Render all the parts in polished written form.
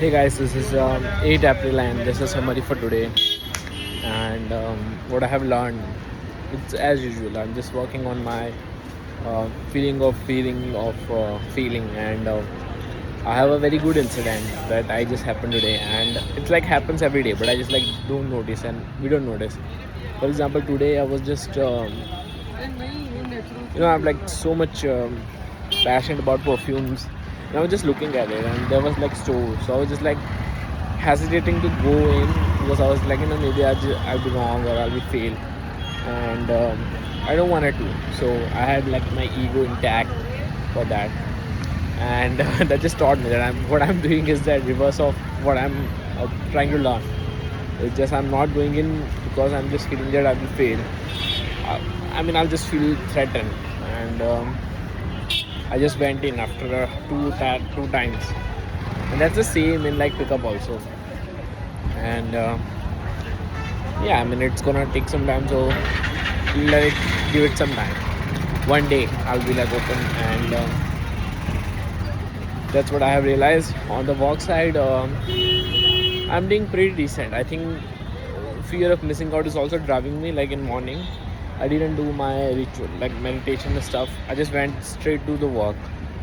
Hey guys, this is 8 April and this is summary for today. And what I have learned, it's as usual. I'm just working on my feeling, and I have a very good incident that I just happened today, and it's like happens every day, but I just like don't notice and we don't notice. For example, today I was just I'm like so much passionate about perfumes. And I was just looking at it, and there was like stores, so I was just like hesitating to go in because I was like, maybe I'll be wrong or I'll be fail, and I don't want to. So I had like my ego intact for that, and that just taught me that what I'm doing is the reverse of what I'm trying to learn. It's just I'm not going in because I'm just feeling that I will fail. I'll just feel threatened, and I just went in after two times, and that's the same in like pickup also. And yeah, it's gonna take some time, so let it give it some time. One day I'll be like open, and that's what I have realized. On the work side, I'm doing pretty decent. I think fear of missing out is also driving me. Like in morning, I didn't do my ritual like meditation and stuff. I just went straight to the work.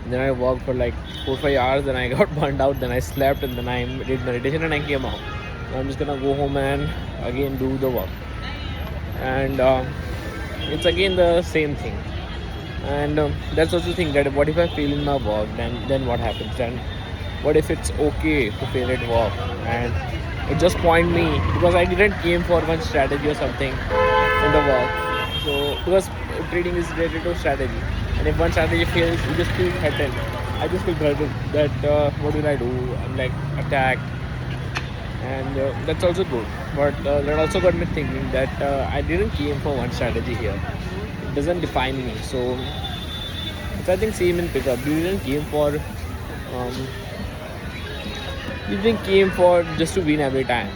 Then I worked for like 4-5 hours. Then I got burned out. Then I slept, and then I did meditation, and I came out. Now I'm just gonna go home and again do the work. And it's again the same thing. And that's also the thing, that what if I fail in my work, then what happens then? What if it's okay to fail at work and it just point me because I didn't came for one strategy or something in the work. So because trading is related to strategy, and if one strategy fails, you just feel threatened. I just feel threatened that what will I do? I'm like attacked, and that's also good. But that also got me thinking that I didn't came for one strategy here. It doesn't define me. So it's, I think, same in pickup. Um, you didn't came for just to win every time.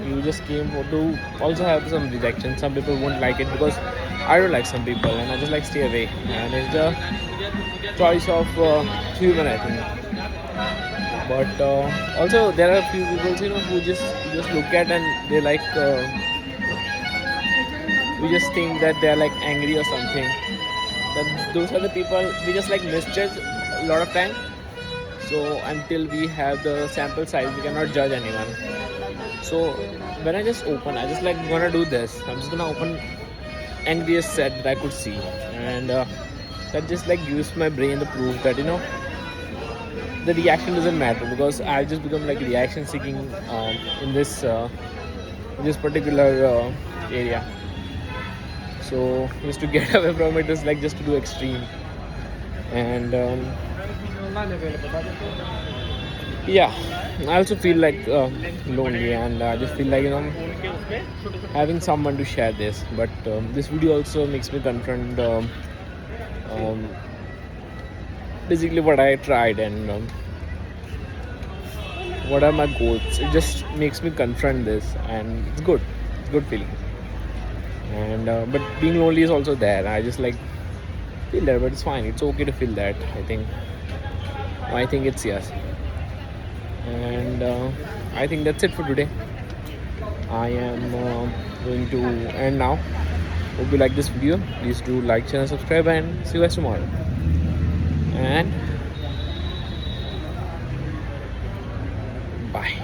You just came for to also have some rejection. Some people won't like it because I don't like some people, and I just like stay away. And it's the choice of human, I think. But also there are a few people, who just look at and they like. We just think that they are like angry or something. That those are the people we just like misjudge a lot of time. So until we have the sample size, we cannot judge anyone. So when I just open, I just like gonna do this. I'm just gonna open angriest set that I could see, and that just like gives my brain the proof that the reaction doesn't matter, because I just become like reaction seeking in this particular area. So just to get away from it is like just to do extreme, and yeah, I also feel like lonely, and I just feel like having someone to share this. But this video also makes me confront um, basically what I tried, and what are my goals. It just makes me confront this, and it's good. It's good feeling. And but being lonely is also there. I just like feel that, but it's fine. It's okay to feel that. I think it's yes. And I think that's it for today. I am going to end now. Hope you like this video. Please do like, channel, subscribe, and see you guys tomorrow. And bye.